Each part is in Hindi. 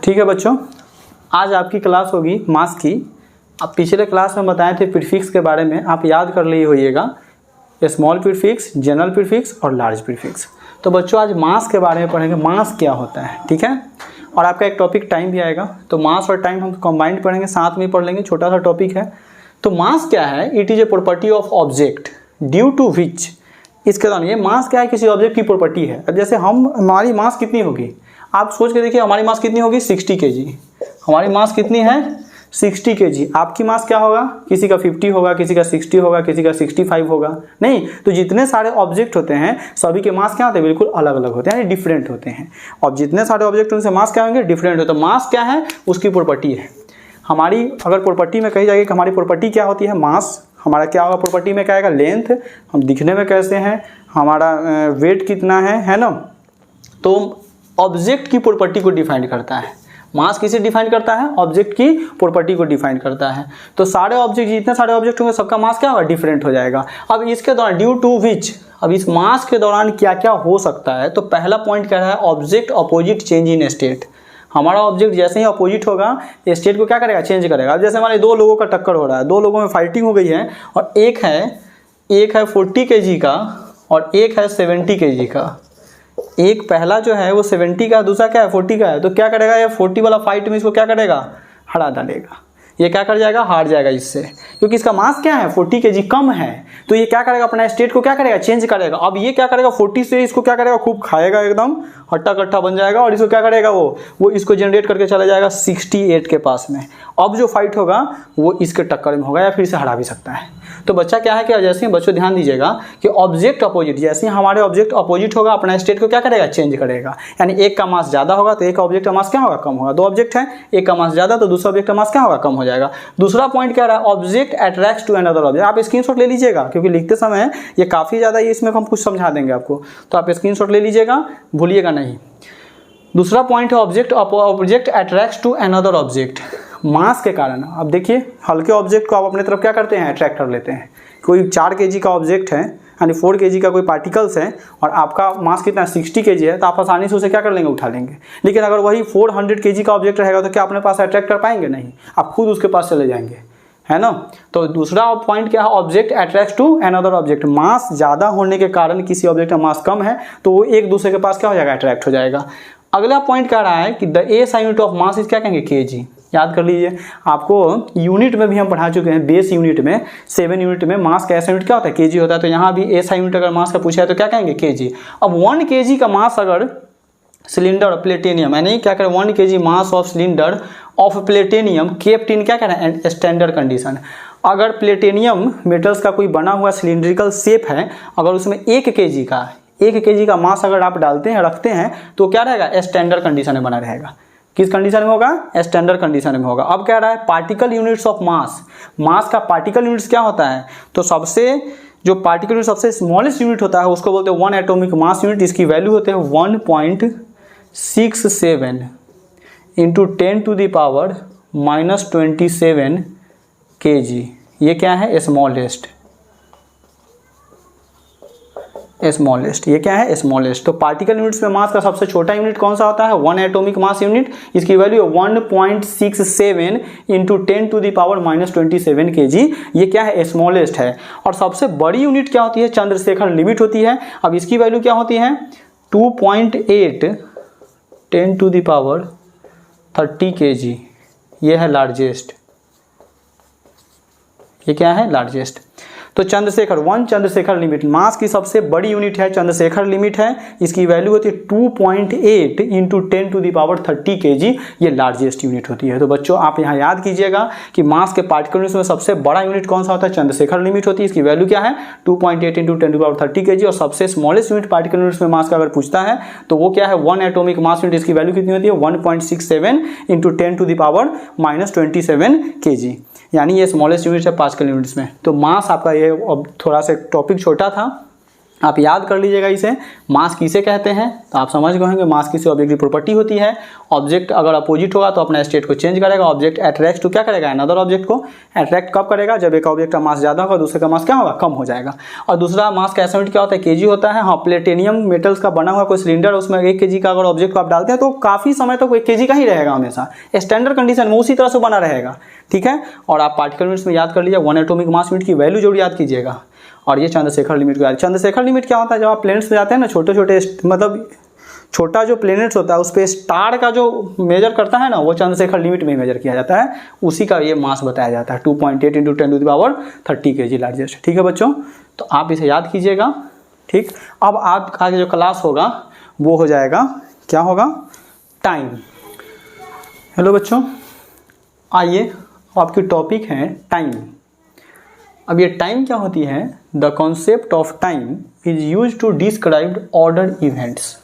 ठीक है बच्चों, आज आपकी क्लास होगी मास की। आप पिछले क्लास में बताए थे प्रीफिक्स के बारे में, आप याद कर लिए होइएगा, स्मॉल प्रीफिक्स, जनरल प्रीफिक्स और लार्ज प्रीफिक्स। तो बच्चों आज मास के बारे में पढ़ेंगे, मास क्या होता है, ठीक है। और आपका एक टॉपिक टाइम भी आएगा, तो मास और टाइम हम कंबाइंड पढ़ेंगे, साथ में पढ़ लेंगे, छोटा सा टॉपिक है। तो मास क्या है? It is a property of object due to which, इसके दौरान ये मास क्या है, किसी ऑब्जेक्ट की प्रॉपर्टी है। अब जैसे हमारी मास कितनी होगी, आप सोच के देखिए, हमारी मास कितनी होगी 60 kg। हमारी मास कितनी है 60 kg। आपकी मास क्या होगा, किसी का 50 होगा, किसी का 60 होगा, किसी का 65 होगा। नहीं, तो जितने सारे ऑब्जेक्ट होते हैं सभी के मास क्या होते हैं, बिल्कुल अलग अलग होते हैं, यानी डिफरेंट होते हैं। और जितने सारे ऑब्जेक्ट उनसे मास क्या होंगे, डिफरेंट होते हैं। मास क्या है, उसकी प्रॉपर्टी है। हमारी अगर प्रॉपर्टी में कही जाएगी कि हमारी प्रॉपर्टी क्या होती है, मास हमारा क्या होगा, प्रॉपर्टी में क्या आएगा, लेंथ, हम दिखने में कैसे हैं, हमारा वेट कितना है ना। तो ऑब्जेक्ट की प्रॉपर्टी को डिफाइन करता है। मास किसे डिफाइन करता है, ऑब्जेक्ट की प्रॉपर्टी को डिफाइन करता है। तो सारे ऑब्जेक्ट, जितने सारे ऑब्जेक्ट होंगे सबका मास क्या होगा, डिफरेंट हो जाएगा। अब इसके दौरान ड्यू टू विच, अब इस मास के दौरान क्या क्या हो सकता है, तो पहला पॉइंट क्या है, object opposite change in state. हमारा ऑब्जेक्ट जैसे ही अपोजिट होगा स्टेट को क्या करेगा, चेंज करेगा। अब जैसे हमारे दो लोगों का टक्कर हो रहा है, दो लोगों में फाइटिंग हो गई है, और एक है 40 kg का और एक है 70 kg का। एक पहला जो है वो 70 का, दूसरा क्या है 40 का है। तो क्या करेगा, ये 40 वाला फाइट में इसको क्या करेगा, हरा डालेगा। ये क्या कर जाएगा, हार जाएगा इससे, क्योंकि इसका मास क्या है 40 kg कम है। तो ये क्या करेगा, अपना स्टेट को क्या करेगा, चेंज करेगा। अब ये क्या करेगा, 40 से इसको क्या करेगा, खूब खाएगा, एकदम हट्टा कट्टा बन जाएगा, और इसको क्या करेगा, वो इसको जनरेट करके चला जाएगा 68 के पास में। अब जो फाइट होगा वो इसके टक्कर में होगा, या फिर इसे हरा भी सकता है। तो बच्चा क्या है कि जैसे ही बच्चों ध्यान दीजिएगा कि ऑब्जेक्ट अपोजिट, जैसे ही हमारे ऑब्जेक्ट अपोजिट होगा अपना स्टेट को क्या करेगा, चेंज करेगा। यानी एक का मास ज्यादा होगा तो एक ऑब्जेक्ट का मास क्या होगा, कम होगा। दो ऑब्जेक्ट है, एक का मास ज्यादा तो दूसरा ऑब्जेक्ट का मास क्या होगा, कम हो जाएगा। दूसरा पॉइंट क्या रहा, object attracts to another object. आप स्क्रीनशॉट ले लीजिएगा, क्योंकि लिखते समय ये काफी ज्यादा, इसमें हम कुछ समझा देंगे आपको, तो आप स्क्रीनशॉट ले लीजिएगा, भूलिएगा नहीं। दूसरा पॉइंट है object attracts to another object, mass के कारण। अब देखिए, हल्के ऑब्जेक्ट को आप अपने तरफ क्या करते हैं, अट्रैक्ट कर लेते हैं। कोई 4 kg का ऑब्जेक्ट है, यानी 4 kg का कोई पार्टिकल्स है, और आपका मास कितना 60 kg है, तो आप आसानी से उसे क्या कर लेंगे, उठा लेंगे। लेकिन अगर वही 400 kg का ऑब्जेक्ट रहेगा तो क्या अपने पास अट्रैक्ट कर पाएंगे, नहीं, आप खुद उसके पास चले जाएंगे, है ना। तो दूसरा पॉइंट क्या है, object attracts to another object. Mass ज्यादा होने के कारण किसी ऑब्जेक्ट का मास कम है तो वो एक दूसरे के पास क्या हो जाएगा, अट्रैक्ट हो जाएगा। अगला पॉइंट कह रहा है कि the S unit of mass is क्या कहेंगे, kg। याद कर लीजिए, आपको यूनिट में भी हम पढ़ा चुके हैं, बेस यूनिट में 7 यूनिट में मास का एस यूनिट क्या होता है, kg होता है। तो यहाँ भी एस यूनिट अगर मास का पूछा है तो क्या कहेंगे, kg। अब 1 kg का मास अगर सिलेंडर प्लेटिनियम, यानी क्या करें, 1 kg mass of cylinder of platinum kept in क्या करें, स्टैंडर्ड कंडीशन। अगर प्लेटिनियम मेटल्स का कोई बना हुआ सिलिंड्रिकल शेप है, अगर उसमें 1 kg का मास अगर आप डालते हैं, रखते हैं, तो क्या रहेगा, स्टैंडर्ड कंडीशन में बना रहेगा। किस कंडीशन में होगा, स्टैंडर्ड कंडीशन में होगा। अब क्या रहा है, पार्टिकल यूनिट्स ऑफ मास। मास का पार्टिकल यूनिट्स क्या होता है, तो सबसे जो पार्टिकल यूनिट सबसे स्मॉलेस्ट यूनिट होता है उसको बोलते हैं 1 एटॉमिक मास यूनिट। इसकी वैल्यू होते हैं 1.67 इंटू 10⁻⁻27 kg। ये क्या है, स्मॉलेस्ट। ये क्या है, स्मॉलेस्ट। तो पार्टिकल यूनिट्स में मास का सबसे छोटा यूनिट कौन सा होता है, 1 एटॉमिक मास यूनिट। इसकी वैल्यू है 1.67 इंटू 10⁻⁻27 kg। ये क्या है, स्मॉलेस्ट है। और सबसे बड़ी यूनिट क्या होती है, चंद्रशेखर लिमिट होती है। अब इसकी वैल्यू क्या होती है, 2.8 10⁻30 kg। ये है लार्जेस्ट। ये क्या है, लार्जेस्ट। तो चंद्रशेखर लिमिट, मास की सबसे बड़ी यूनिट है, चंद्रशेखर लिमिट है। इसकी वैल्यू होती है 2.8 इंटू 10⁻30 kg। ये लार्जेस्ट यूनिट होती है। तो बच्चों आप यहाँ याद कीजिएगा कि मास के पार्टिकल यूनिट्स में सबसे बड़ा यूनिट कौन सा होता है, चंद्रशेखर लिमिट होती है। इसकी वैल्यू क्या है, 2.8 इंटू 10⁻30 kg। और सबसे स्मॉलेस्ट यूनिट पार्टिकल यूनिट्स में मास का अगर पूछता है तो वो क्या है, 1 एटॉमिक मास यूनिट। इसकी वैल्यू कितनी होती है, 1.67 इंटू 10⁻⁻27 kg। यानी ये स्मॉलेस्ट यूनिट है पार्टिकल यूनिट्स में। तो मास आपका ये अब थोड़ा सा टॉपिक छोटा था, आप याद कर लीजिएगा इसे। मास किसे कहते हैं तो आप समझ गए होंगे, मास किसी ऑब्जेक्ट की प्रॉपर्टी होती है। ऑब्जेक्ट अगर अपोजिट होगा तो अपना स्टेट को चेंज करेगा। ऑब्जेक्ट अट्रैक्ट टू क्या करेगा, अनदर ऑब्जेक्ट को अट्रैक्ट कब करेगा, जब एक ऑब्जेक्ट का मास ज़्यादा होगा, दूसरे का मास क्या होगा, कम हो जाएगा। और दूसरा मास का एस्टिमेट क्या होता है, केजी होता है। हाँ, प्लेटिनियम मेटल्स का बना हुआ कोई सिलेंडर, उसमें 1 केजी का अगर ऑब्जेक्ट को आप डालते हैं तो काफ़ी समय तक 1 केजी का ही रहेगा, हमेशा स्टैंडर्ड कंडीशन में उसी तरह से बना रहेगा। ठीक है, और आप पार्टिकल यूनिट्स में याद कर लीजिए, 1 एटॉमिक मास यूनिट की वैल्यू जरूर याद कीजिएगा। और ये चंद्रशेखर लिमिट को याद। चंद्रशेखर लिमिट क्या होता है, जब आप प्लैनेट्स पे जाते हैं ना, छोटे छोटे मतलब छोटा जो प्लैनेट्स होता है उस पर स्टार का जो मेजर करता है ना, वो चंद्रशेखर लिमिट में मेजर किया जाता है, उसी का ये मास बताया जाता है 2.8 × 10⁻30 kg लार्जेस्ट। ठीक है बच्चों, तो आप इसे याद कीजिएगा। ठीक, अब आपका जो क्लास होगा वो हो जाएगा, क्या होगा, टाइम। हेलो बच्चों, आइए आपकी टॉपिक है टाइम। अब ये टाइम क्या होती है, the concept of time is use to describe order events.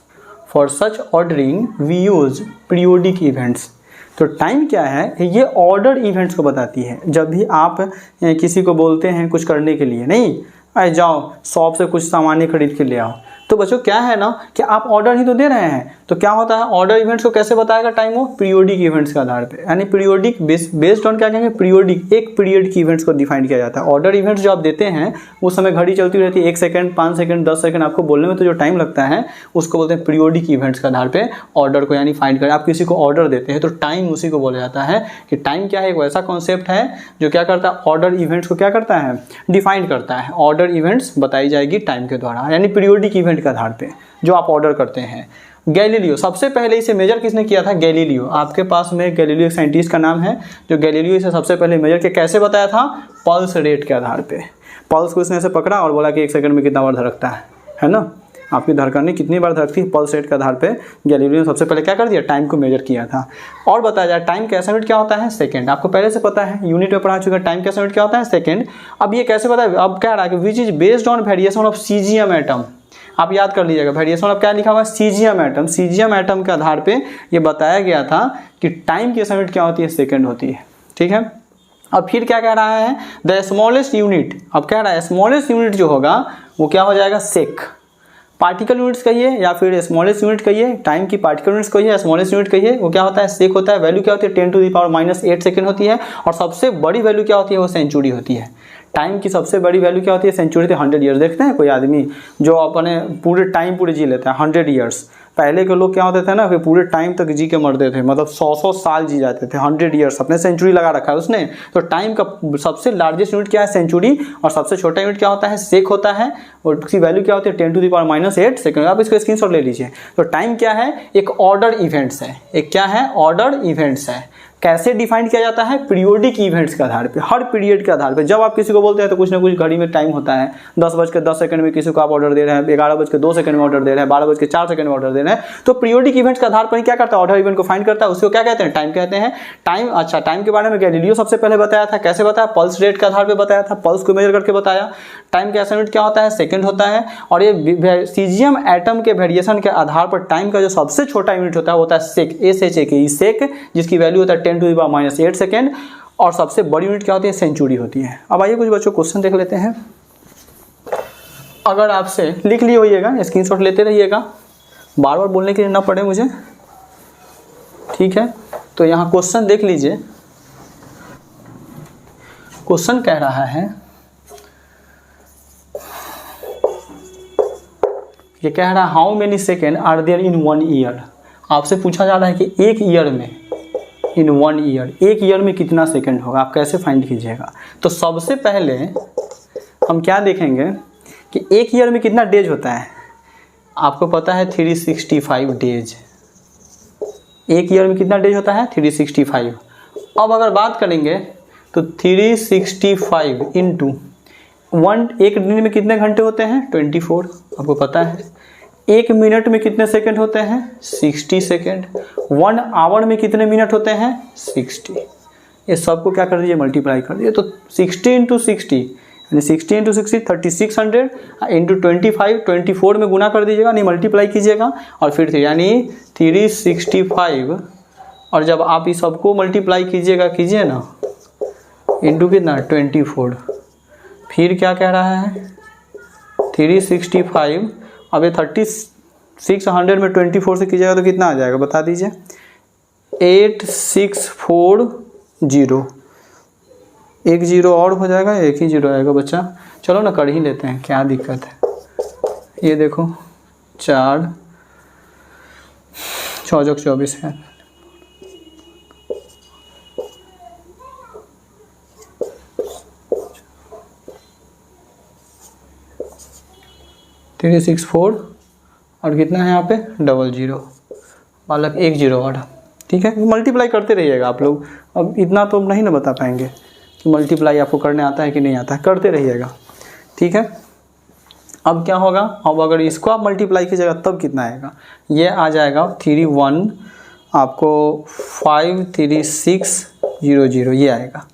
For such ordering we use periodic events. तो टाइम क्या है, ये ऑर्डर इवेंट्स को बताती है। जब भी आप किसी को बोलते हैं कुछ करने के लिए, नहीं अरे जाओ शॉप से कुछ सामान खरीद के ले आओ, तो बच्चों क्या है ना कि आप ऑर्डर ही तो दे रहे हैं। तो क्या होता है, ऑर्डर इवेंट्स को कैसे बताएगा टाइम, वो पीरियोडिक इवेंट्स के आधार पे, यानी पीरियोडिक बेस्ड ऑन क्या कहेंगे, पीरियोडिक, एक पीरियड की इवेंट्स को डिफाइन किया जाता है। ऑर्डर इवेंट्स जो आप देते हैं उस समय घड़ी चलती रहती है, 1 सेकंड, 5 सेकंड, 10 सेकंड, आपको बोलने में तो जो टाइम लगता है उसको बोलते हैं पीरियोडिक इवेंट्स के आधार पे ऑर्डर को यानी फाइंड करें। आप किसी को ऑर्डर देते हैं तो टाइम उसी को बोला जाता है कि टाइम क्या है, एक वैसा कॉन्सेप्ट है जो क्या करता है, ऑर्डर इवेंट्स को क्या करता है, डिफाइन करता है। ऑर्डर इवेंट्स बताई जाएगी टाइम के द्वारा, यानी पीरियोडिक इवेंट के आधार पे जो आप ऑर्डर करते हैं। गैलीलियो, सबसे पहले इसे मेजर किसने किया था, गैलीलियो। आपके पास में गैलीलियो एक साइंटिस्ट का नाम है जो गैलीलियो इसे सबसे पहले मेजर के कैसे बताया था, पल्स रेट के आधार पे। पल्स को इसने ऐसे पकड़ा और बोला कि 1 सेकंड में कितना बार धड़कता है ना, आपकी धड़कन कितनी बार धड़कती है, पल्स रेट के आधार पे गैलीलियो ने सबसे पहले क्या कर दिया, टाइम को मेजर किया था। और बताया जाए टाइम कैसा यूनिट क्या होता है, सेकंड। आपको पहले से पता है, यूनिट में पढ़ा चुका है, टाइम कैसा यूनिट क्या होता है, सेकंड। अब ये कैसे पता है, अब क्या रहा है कि which is based on variation of caesium atom. आप याद कर लीजिएगा, वेरिएशन ऑफ क्या लिखा हुआ है, सीजियम एटम। सीजियम एटम के आधार पे ये बताया गया था कि टाइम की यूनिट क्या होती है, सेकंड होती है। ठीक है, अब फिर क्या कह रहा है, द स्मॉलेस्ट यूनिट। अब कह रहा है स्मॉलेस्ट यूनिट जो होगा वो क्या हो जाएगा, सेक। पार्टिकल यूनिट्स कहिए या फिर स्मॉलेस्ट यूनिट कहिए, टाइम की पार्टिकल यूनिट्स कहिए या स्मॉलेस्ट यूनिट कहिए, वो क्या होता है, सेक होता है। वैल्यू क्या होती है, 10⁻⁸ सेकंड होती है। और सबसे बड़ी वैल्यू क्या होती है, वो सेंचुरी होती है। टाइम की सबसे बड़ी वैल्यू क्या होती है, सेंचुरी। 100 ईयर्स। देखते हैं कोई आदमी जो अपने पूरे टाइम पूरे जी लेता है, 100 ईयर्स। पहले के लोग क्या होते थे ना कि पूरे टाइम तक जी के मरते थे, मतलब 100 साल जी जाते थे, 100 ईयर्स। अपने सेंचुरी लगा रखा है उसने। तो टाइम का सबसे लार्जेस्ट यूनिट क्या है, सेंचुरी। और सबसे छोटा यूनिट क्या होता है, सेक होता है। और उसकी वैल्यू क्या होती है, 10⁻⁸ सेकंड। आप इसको स्क्रीनशॉट ले लीजिए। तो टाइम क्या है, एक ऑर्डर इवेंट्स है। एक क्या है, ऑर्डर इवेंट्स है। कैसे डिफाइन किया जाता है, पीरियोडिक इवेंट्स के आधार पे, हर पीरियड के आधार पे। जब आप किसी को बोलते हैं तो कुछ ना कुछ घड़ी में टाइम होता है। 10:10 में किसी को आप ऑर्डर दे रहे हैं, 11:02 में ऑर्डर दे रहे हैं, 12:04 में ऑर्डर दे रहे हैं। तो पीरियोडिक इवेंट्स के आधार पर क्या करता है, ऑर्डर इवेंट को फाइंड करता है। उसको क्या कहते हैं, टाइम कहते हैं। टाइम, अच्छा, टाइम के बारे में गैलीलियो सबसे पहले बताया था। कैसे बताया, पल्स रेट के आधार पर बताया था, पल्स को मेजर करके बताया। टाइम का यूनिट क्या होता है, सेकंड होता है। और ये सीजियम एटम के वेरिएशन के आधार पर टाइम का जो सबसे छोटा यूनिट होता है वो होता है सेक, SHAK, सेक, जिसकी वैल्यू होता है 10⁻⁸ सेकंड। और सबसे बड़ी यूनिट क्या होती है, सेंचुरी होती है। अब आइए कुछ बच्चों क्वेश्चन देख लेते हैं। अगर आपसे लिख लिए होइएगा, स्क्रीनशॉट लेते रहिएगा, बार बार बोलने के लिए ना पड़े मुझे। ठीक है, तो यहाँ क्वेश्चन देख लीजिए। क्वेश्चन कह रहा है, ये कह रहा है how many second are there in 1 year. आपसे पूछा जा रहा है कि एक ईयर में, इन 1 ईयर, एक ईयर में कितना सेकंड होगा, आप कैसे फाइंड कीजिएगा। तो सबसे पहले हम क्या देखेंगे कि एक ईयर में कितना डेज होता है। आपको पता है 365 डेज। एक ईयर में कितना डेज होता है, 365। अब अगर बात करेंगे तो 365 इंटू 1, एक दिन में कितने घंटे होते हैं, 24। आपको पता है। एक मिनट में कितने सेकंड होते हैं, 60 सेकंड। 1 आवर में कितने मिनट होते हैं, 60। ये सबको क्या कर दीजिए, मल्टीप्लाई कर दीजिए। तो 60 इंटू 60 यानी 60 इंटू 60 3600 इंटू 25 24 में गुना कर दीजिएगा, नहीं मल्टीप्लाई कीजिएगा। और फिर से यानी 365। और जब आप इस सबको मल्टीप्लाई कीजिए ना, इंटू कितना, 24। फिर क्या कह रहा है, 365, अब ये 3600 में 24 से कीजिएगा तो कितना आ जाएगा बता दीजिए। 8640, एक जीरो और हो जाएगा, एक ही जीरो आएगा बच्चा। चलो ना कर ही लेते हैं, क्या दिक्कत है। ये देखो 4 6 24 है। थ्री 64 और कितना है यहाँ पे 00, बालक 1 0 और, ठीक है। मल्टीप्लाई करते रहिएगा आप लोग। अब इतना तो नहीं ना बता पाएंगे कि मल्टीप्लाई आपको करने आता है कि नहीं आता है, करते रहिएगा, ठीक है। अब क्या होगा, अब अगर इसको आप मल्टीप्लाई कीजिएगा तब कितना आएगा, ये आ जाएगा 31 आपको 53600, ये आएगा,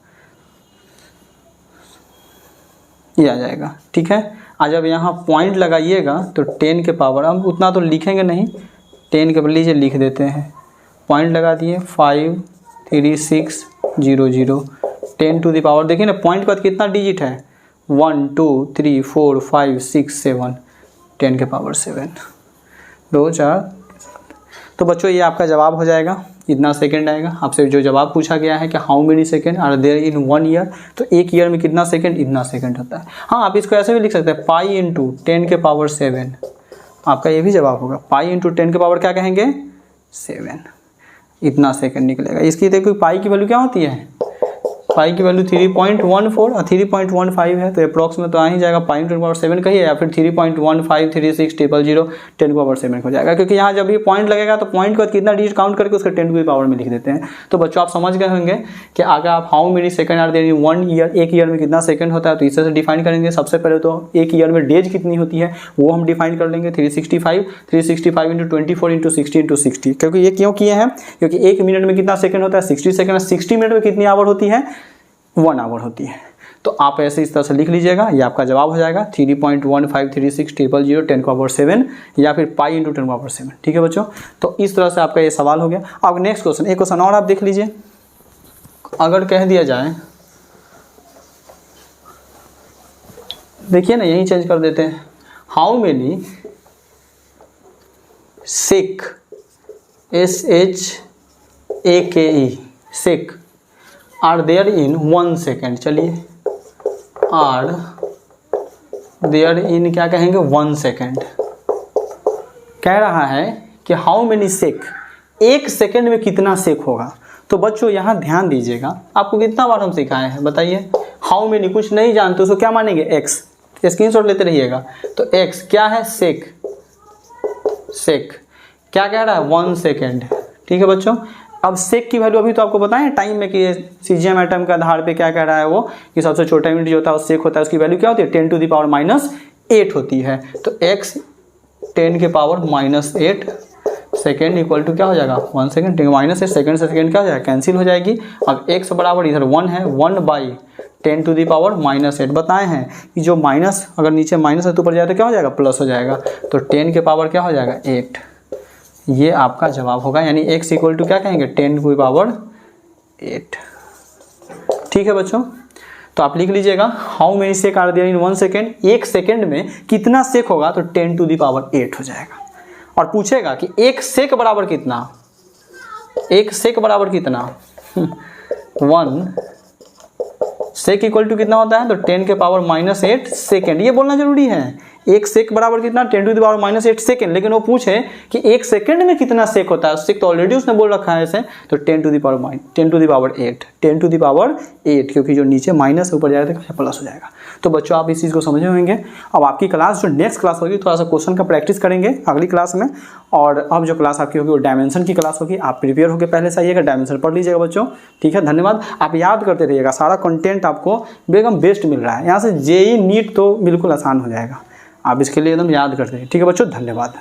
ये आ जाएगा, ठीक है। आज जब यहाँ पॉइंट लगाइएगा तो 10 के पावर, अब उतना तो लिखेंगे नहीं, 10 के लीजिए लिख देते हैं, पॉइंट लगा दिए 53600, 10 टू द पावर, देखिए ना पॉइंट के बाद कितना डिजिट है 1 2 3 4 5 6 7, 10 के पावर 7, 2 4। तो बच्चों ये आपका जवाब हो जाएगा, इतना सेकंड आएगा। आपसे जो जवाब पूछा गया है कि how many second are there in 1 year, तो एक ईयर में कितना सेकंड, इतना सेकंड होता है। हाँ आप इसको ऐसे भी लिख सकते हैं पाई इंटू 10 के पावर 7, आपका ये भी जवाब होगा। पाई इंटू 10 के पावर क्या कहेंगे 7, इतना सेकंड निकलेगा। इसकी देखो पाई की वैल्यू क्या होती है, पाई की वैल्यू 3.14 और 3.15 है, तो अप्रॉक्स में तो आ ही जाएगा पाई इंटू 10 पावर 7 कहिए, या फिर 3.153600 10 के पावर 7 हो जाएगा। क्योंकि यहाँ जब ये पॉइंट लगेगा तो पॉइंट के बाद कितना डिजिट काउंट करके उसका 10 की पावर में लिख देते हैं। तो बच्चों आप समझ गए होंगे कि अगर आप how many second are there in 1 year, एक ईयर में कितना सेकंड होता है, तो इससे डिफाइन करेंगे। सबसे पहले तो एक ईयर में डेज कितनी होती है वो हम डिफाइन कर लेंगे, 365 इंटू 24 इंटू 60 इंटू 60। क्योंकि ये क्यों किए हैं, क्योंकि एक मिनट में कितना सेकंड होता है 60 सेकंड, 60 मिनट में कितनी आवर होती है 1 आवर होती है। तो आप ऐसे इस तरह से लिख लीजिएगा, ये आपका जवाब हो जाएगा 3.153600 10 के पावर 7, या फिर पाई इंटू 10 के पावर 7, ठीक है बच्चों। तो इस तरह से आपका ये सवाल हो गया। अब नेक्स्ट क्वेश्चन, एक क्वेश्चन और आप देख लीजिए। अगर कह दिया जाए, देखिए ना यही चेंज कर देते हैं, how many shake SHAKE shake are there in 1 second, चलिए आर देयर इन क्या कहेंगे 1 सेकेंड। कह रहा है कि हाउ मेनी सेक, एक सेकेंड में कितना सेक होगा। तो बच्चों यहाँ ध्यान दीजिएगा, आपको कितना बार हम सिखाए हैं बताइए, हाउ मेनी कुछ नहीं जानते उसको क्या मानेंगे एक्स, स्क्रीनशॉट लेते रहिएगा। तो एक्स क्या है सेक, सेक क्या कह रहा है 1 सेकेंड, ठीक है बच्चों। अब सेक की वैल्यू अभी तो आपको बताएं टाइम में कि सीजीएम एटम के आधार पे क्या कह रहा है वो, कि सबसे छोटा यूनिट जो होता है वो सेक होता है, उसकी वैल्यू क्या होती है 10 टू द पावर -8 होती है। तो x 10 के पावर -8 सेकेंड इक्वल टू क्या हो जाएगा 1 सेकेंड, -8 सेकेंड से सेकेंड क्या हो जाएगा कैंसिल हो जाएगी। अब x बराबर इधर 1 है, 1/10 टू द पावर -8 बताए हैं कि जो माइनस अगर नीचे माइनस है तो ऊपर जाए तो क्या हो जाएगा प्लस हो जाएगा। तो 10 के पावर क्या हो जाएगा 8, ये आपका जवाब होगा। यानी x इक्वल टू क्या कहेंगे 10 की पावर 8, ठीक है बच्चों। तो आप लिख लीजिएगा how many shake are there in 1 second, एक सेकेंड में कितना सेक होगा, तो 10 टू द पावर 8 हो जाएगा। और पूछेगा कि एक सेक बराबर कितना, एक सेक बराबर कितना 1 सेक इक्वल टू कितना होता है, तो 10 के पावर -8 सेकेंड, ये बोलना जरूरी है। एक सेक बराबर कितना 10 टू द पावर -8 सेकेंड, लेकिन वो पूछे कि एक सेकंड में कितना सेक होता है, सेक तो ऑलरेडी उसने बोल रखा है ऐसे, तो 10 to the power 8 10 to the power 8, क्योंकि जो नीचे माइनस ऊपर जाएगा तो प्लस हो जाएगा। तो बच्चों आप इस चीज़ को समझे होंगे। अब आपकी क्लास जो नेक्स्ट क्लास होगी थोड़ा सा क्वेश्चन का प्रैक्टिस करेंगे अगली क्लास में, और अब जो क्लास आपकी होगी वो डायमेंशन की क्लास होगी। आप प्रिपेयर होकर पहले से आइएगा, डायमेंशन पढ़ लीजिएगा बच्चों, ठीक है। धन्यवाद। आप याद करते रहिएगा, सारा कंटेंट आपको एकदम बेस्ट मिल रहा है यहाँ से। जेईई नीट तो बिल्कुल आसान हो जाएगा, आप इसके लिए एकदम याद करते हैं, ठीक है बच्चों। धन्यवाद।